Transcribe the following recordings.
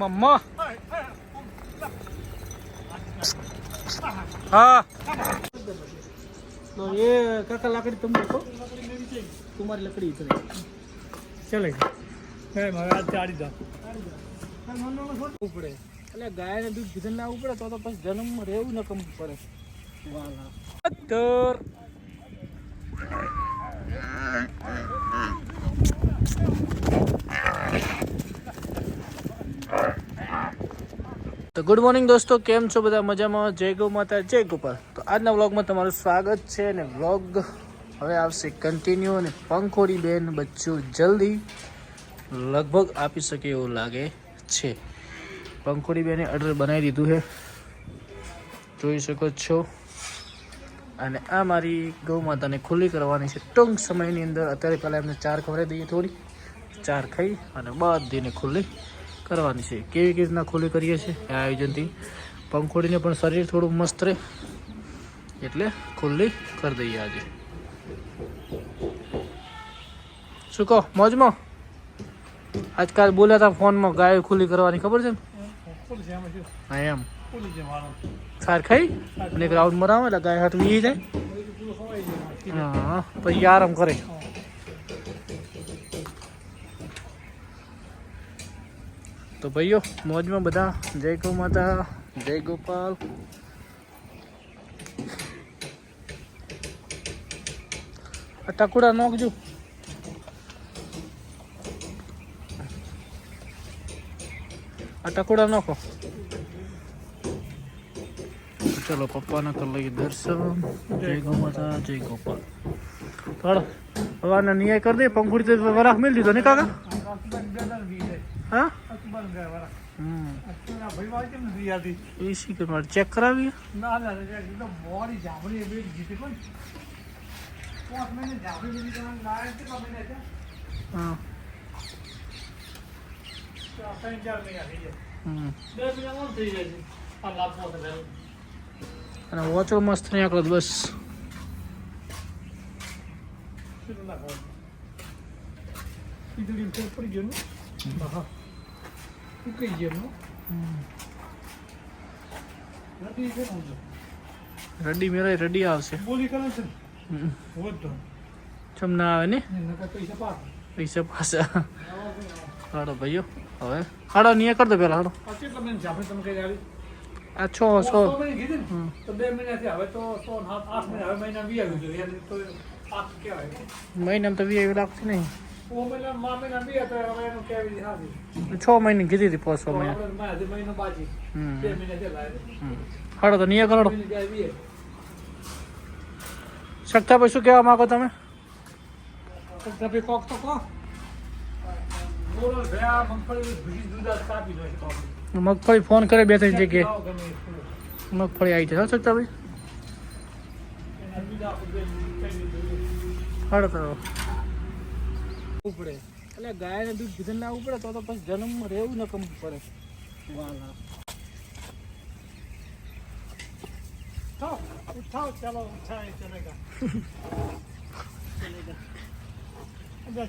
मम्मा हाँ तो ये काका लकड़ी तुम देखो तुम्हारी लकड़ी इतनी चलेगा नहीं मगर आज चाड़ी दो ઉપડે એટલે ગાયને દૂધ કીધું ના ઉપડે તો પછી જન્મ રહેવું ન કમ પડે વાલા તો ગુડ મોર્નિંગ દોસ્તો, કેમ છો બધા? મજામાં? જય ગૌ માતા, જય ગોપાલ. તો આજના વ્લોગમાં તમારું સ્વાગત છે અને વ્લોગ હવે આવશે કન્ટિન્યુ અને પંખોડી બેન બચ્ચું જલ્દી લગભગ આપી શકે એવું લાગે છે. પંખોડી બેને ઓર્ડર બનાવી દીધું છે, જોઈ શકો છો. અને આ મારી ગૌ માતાને ખુલ્લી કરવાની છે ટૂંક સમયની અંદર. અત્યારે પહેલાં એમને ચાર ખવડાવી દઈએ, થોડી ચાર ખાઈ અને બધીને ખુલ્લી કરવાની છે. કેવી રીતના ખુલ્લી કરીએ છીએ આ આયોજનથી પંખોડીને પણ શરીર થોડું મસ્ત રહે એટલે ખુલ્લી કરી દઈએ આજે. શું કહો મોજમાં? આજકાલ બોલ્યા હતા ફોનમાં ગાય ખુલ્લી કરવાની, ખબર છે ને? હા એમ સાર ખાઈ અને એક રાઉન્ડ મરાવે એટલે ગાય હાથ વી જાય. હા પછી આરામ કરે. તો ભાઈઓ મોજમાં બધા. જય ગૌ માતા, જય ગોપાલ. આ ટકુડા નોખજો. આ ટકુડા નોખો. ચલો પપ્પાના કરી લઈએ દર્શન. જય ગૌ માતા, જય ગોપાલ. થોડો હવાના નિયાય કરી દે. પંખુડી તો વરાખ મેળ દીધો ને કાકા? હા એસી કે મારે ચેક કરાવી. હા અને વોચો મસ્ત નહીં આકડો બસ. રડી મેળાય રડી આવશે. ચમ ના આવે ને પૈસા પાછા. હાડો ભાઈઓ હવે હાડો નિયા કરી દો પેલા. હાડો આ 6 મહિનામાં તો 20 લાગશે નહીં. 6 મહિને કીધી હતી 500 મહિના. હાડો તો નિયા કરો. શકતાભાઈ શું કહેવા માંગો તમે? મગફળી ફોન કરે 2-3 જગ્યાએ. મગફળી આવી જાય શકતાભાઈ. હાડો તો ઉપડે એટલે ગાયને દૂધ કીધું ના ઉપડે તો પછી જન્મ રહેવું ન કમ પડે વાલા. ઉઠાઓ ચાલો ઉઠાए चलेगा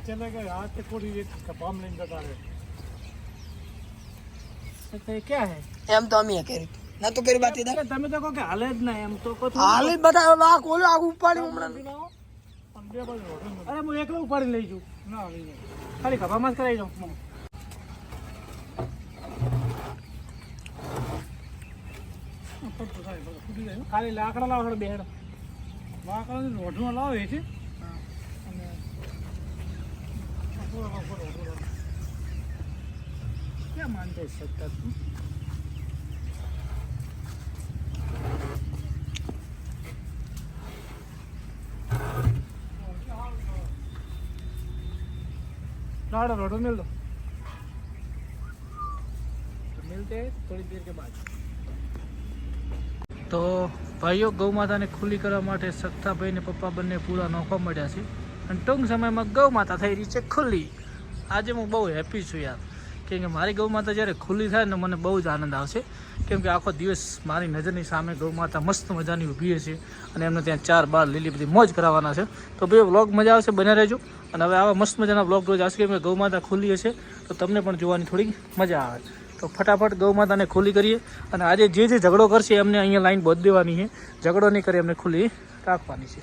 चलेगा हाथ से पूरी एक कपाम लेने बता रहे तो क्या है એમ તો અમે કરી ના તો કરી બાતી દા. તમે તો કહો કે હાલે જ ના એમ તો કહો હાલે બતા આ કોલો આગુ ઉપાડી હમણાં. અરે હું એકલો ઉપાડી લઈ જઉં. ના ખાલી કપામાં જ કરાવી દઉં. ખાલી લાકડા લાવો થોડો બેડ. લાકડા રોઢું લાવે છે ક્યાં માનતે શકતા તું? लाड़ा रोडो मिल दो तो मिलते हैं थोड़ी देर के बाद. તો ભાઈઓ ગૌ માતાને ખુલ્લી કરવા માટે સખ્તાભાઈ ને પપ્પા બંને પૂરા નોખવા મળ્યા છે અને ટૂંક સમયમાં ગૌ માતા થઈ રહી છે ખુલ્લી. આજે હું બહુ હેપી છું યાર, કેમ કે મારી ગૌ માતા જ્યારે ખુલ્લી થાય ને મને બહુ જ આનંદ આવશે. કેમ કે આખો દિવસ મારી નજરની સામે ગૌ માતા મસ્ત મજાની ઊભી છે અને એમને ત્યાં 4 બાર લીલી બધી મોજ કરાવવાના છે. તો ભાઈ વ્લોગ મજા આવશે, બને રહેજો. અને હવે આવા મસ્ત મજાના વ્લોગ રોજ આવશે. કેમ કે ગૌ માતા ખુલ્લી હશે તો તમને પણ જોવાની થોડી મજા આવે. તો ફટાફટ ગૌ માતાને ખુલ્લી કરીએ અને આજે જે ઝઘડો કરશે એમને અહીંયા લાઈન બાંધી દેવાની છે. ઝઘડો નહીં કરે એમને ખુલ્લી રાખવાની છે.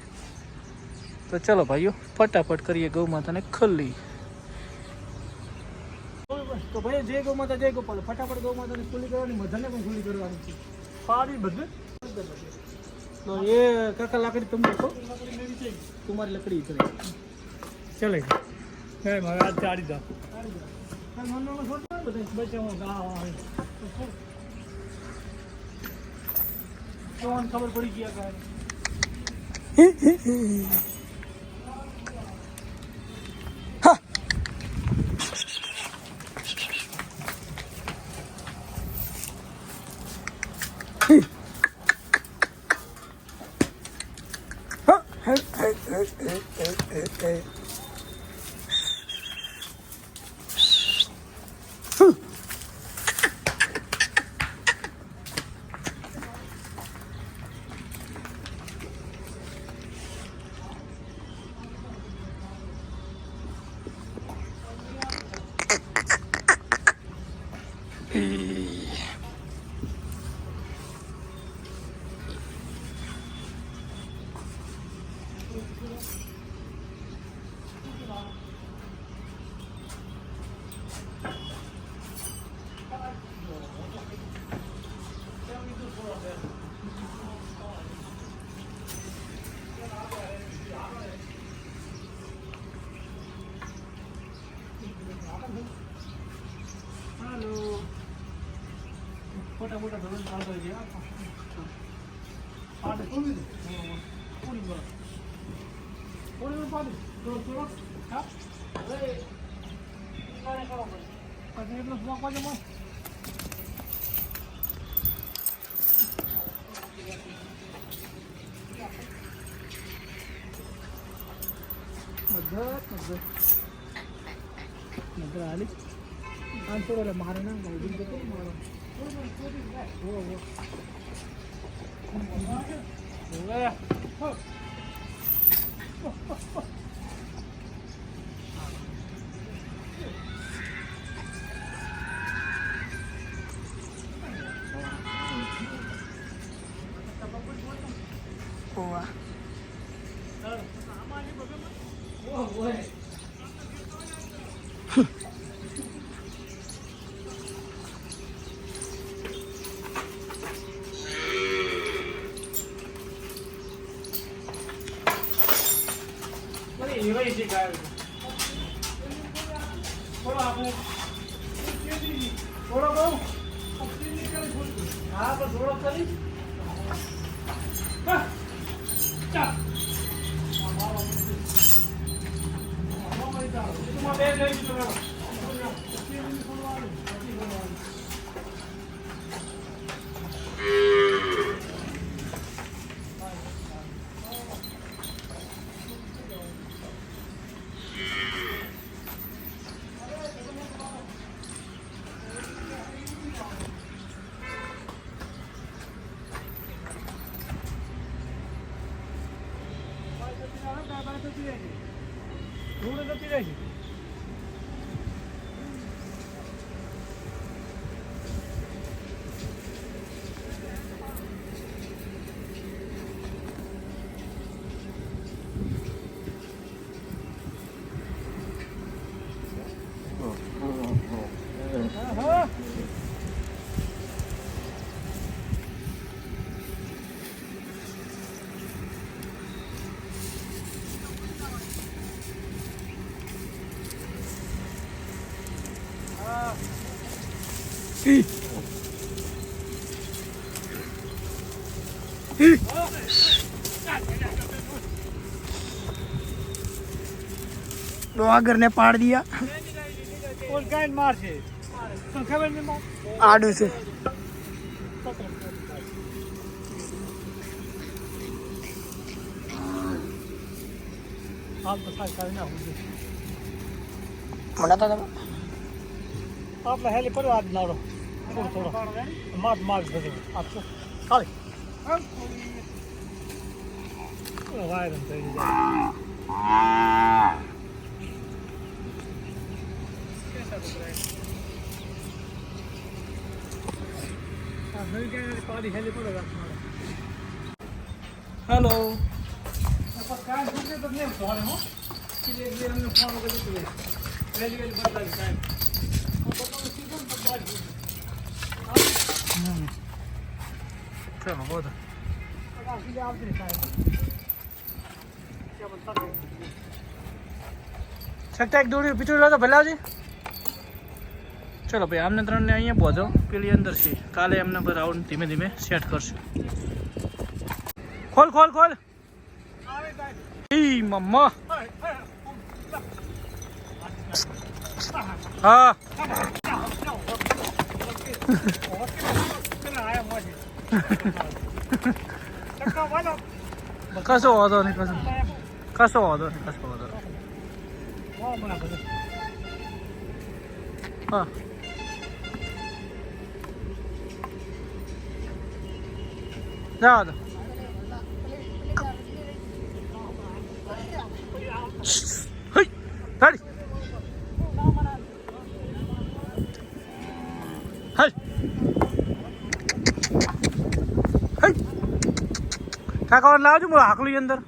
તો ચલો ભાઈઓ ફટાફટ કરીએ ગૌ માતાને ખુલ્લી. તો ભાઈ જય ગૌ માતા જય ગોપાલ. ફટાફટ ગૌ માતાને ખુલ્લી કરવાની, મધાને પણ ખુલ્લી કરવાની છે. પાડી બધે તો એ કાકા લાકડી તમે देखो तुम्हारी लकड़ी इधर है चले मैं महाराज चाड़ी दा मनो में छोड़ दे बच्चों का कौन खबर पड़ी किया का मोटा मोटा धरन पाड़ दे पाड़ पूरी पूरी पाड़ दो थोड़ा हां अरे काने करो પછી એટલો સ્મોક પાજો મો મધર આલી આંસર વાला મારે ના ગોડી દે તો મારો वो वही सिखाया थोड़ा आपने थोड़ा बहु हाँ पर थोड़ा चली थोड़ा जती रही डोगर ने पाड़ दिया और गाय मार से तो खबर में मार आडू से आप तो साथ करना हो मना था आप हेली पर आज ना रो थोड़ा थोड़ा मार मार दे आपको खाली वायर हम तेरी कैसा लग रहा है હેલો ચલો બહુ છકટા એક દોડી પીછું લો તો ભલે આવજે ચલો ભાઈ આમને ત્રણને અહીંયા પહોંચો પેલી અંદર છે કાલે એમને પર રાઉન્ડ ધીમે ધીમે સેટ કરશું ખોલ ખોલ ખોલ ઈ મમ્મા હા કશો વાંધો નહીં કશો વાંધો નહીં હા જાઓ તો ગાડી કાકા લાવજો હું હાકલું અંદર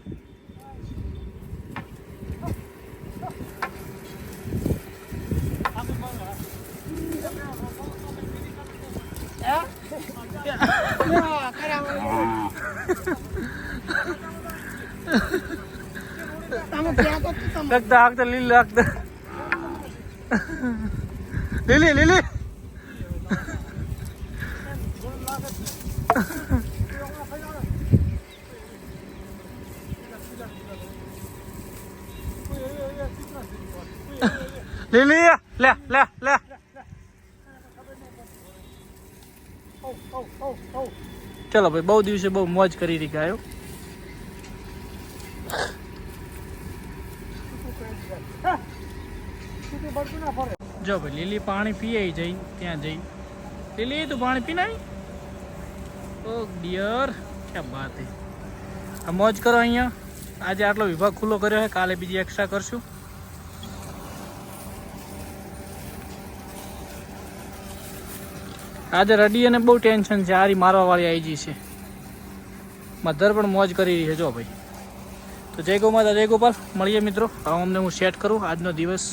लगता आग लीली लगता लीली लीली लीली ले ले ले चलो भाई बहुत दिवसे बहुत मौज करी रही गायो जो भाई लीली पानी पिए जई त्या जई लीली तू पानी पीना ओ डियर क्या बात है आ मौज करो अहिया आज आटलो विभाग खुलो कर्यो है काले बीजी एक्स्ट्रा करशुं आज रडी ने बहु टेन्शन है आरी मारवा वाली आई जी से मधर पण मौज करी रही है जो भाई तो जय गौ माता जय गोपाल મળીએ મિત્રો હવે અમને હું સેટ કરું આજનો દિવસ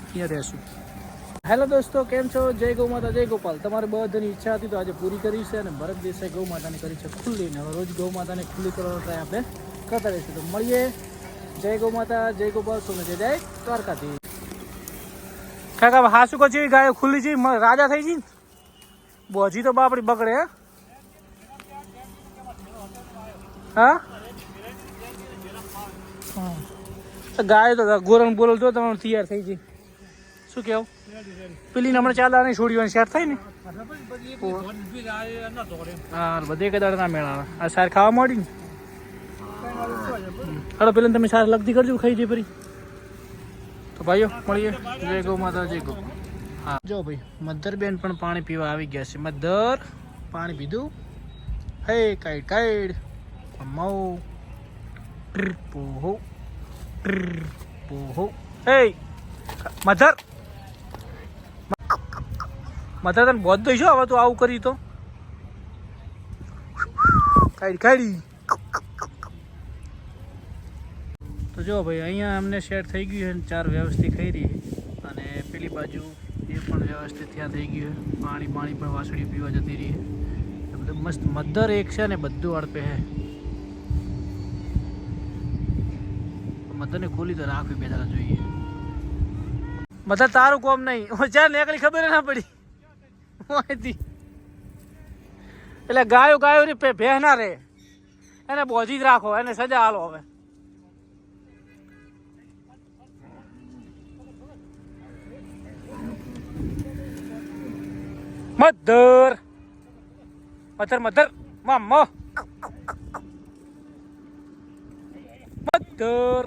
અહીંયા રહેશું હેલો દોસ્તો કેમ છો જય ગૌ માતા જય ગોપાલ તમારે બધાની ઈચ્છા હતી તો આજે પૂરી કરી છે અને ભરત દેસાઈ ગૌ માતાની કરી છે ખુલ્લી ને હવે રોજ ગૌ માતાને ખુલ્લી કરવાનો ટ્રાય આપણે કરતા રહીશું તો મળીએ જય ગૌ માતા જય ગોપાલ સોમે જય જય દ્વારકાધીશ કાકા હાસુ કો છે ગાયો ખુલ્લી છે રાજા થઈ છે બોજી તો બાપડી બગડે હા ગાય તો ગોરણ બોલ તો તમારું તૈયાર થઈ જાય શું કેવું પેલી હમણાં ચાલા નહીં છોડીઓ સેટ થાય ને હા બધે કદાચ ના મેળા આ સાર ખાવા માંડી ને હલો પેલા તમે સાર લગતી કરજો ખાઈ દે ફરી તો ભાઈઓ મળીએ જય ગૌ માતા જય ગૌ હા જો ભાઈ મધરબેન પણ પાણી પીવા આવી ગયા છે મધર પાણી પીધું હે કાઈડ કાઈડ મઉ પોહો પોહો હે મધર મધર તને બોધ દઈશું હવે તું આવું કરી તો કાઢી કાઢી તો જો ભાઈ અહીંયા અમને સેટ થઈ ગયું છે ચાર વ્યવસ્થિત થઈ રહી અને પેલી બાજુ એ પણ વ્યવસ્થિત ત્યાં થઈ ગયું પાણી પાણી પણ વાસળી પીવા જતી રહી બધું મસ્ત મધર એક છે ને બધું અડપે હે મધરને ખોલી તો રાખવી બેઠા જોઈએ મધર તારું કોમ નહીં ચાર નીકળી ખબર ના પડી એટલે ગાયો ગાયો ની ભેહ ના રે એને બોજી જ રાખો એને સજા હાલો હવે મધર મધર મધર મામા મધર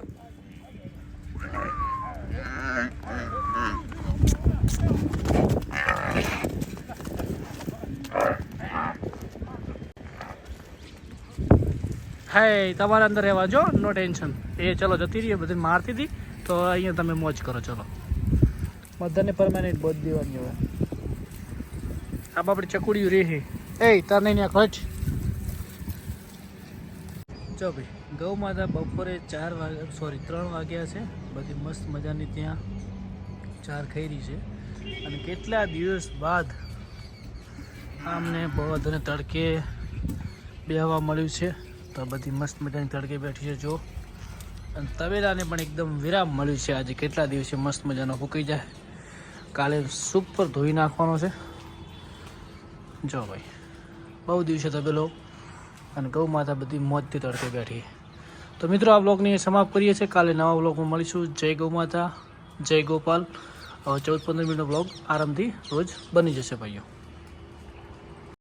હે તમારે અંદર રહેવા જો નો ટેન્શન એ ચલો જતી રહીએ બધી મારતી હતી તો અહીંયા તમે મોજ કરો ચલો બધાને પરમાનન્ટ બોધ દેવાની હવે આ બાપડી ચકુડિયું રહે એ તાર નહીં ખર્ચ જો ભાઈ ગૌ માતા બપોરે 3 વાગ્યા છે. બધી મસ્ત મજાની ત્યાં ચાર ખાઈ રહી છે અને કેટલા દિવસ બાદ આમને બધાને તડકે બેહવા મળ્યું છે. તો બધી મસ્ત મજાની તડકે બેઠી છે જો. અને તવેલાને પણ એકદમ વિરામ મળ્યું છે. આજે કેટલા દિવસે મસ્ત મજાનો ફૂંકાઈ જાય. કાલે સુપર ધોઈ નાખવાનો છે જો ભાઈ. બહુ દિવસે તબેલો અને ગૌ માતા બધી મોજથી તડકે બેઠી. તો મિત્રો આ બ્લોગને સમાપ્ત કરીએ છીએ. કાલે નવા બ્લોગમાં મળીશું. જય ગૌ માતા, જય ગોપાલ. હવે 14-15 મિનિટનો બ્લોગ આરામથી રોજ બની જશે ભાઈઓ.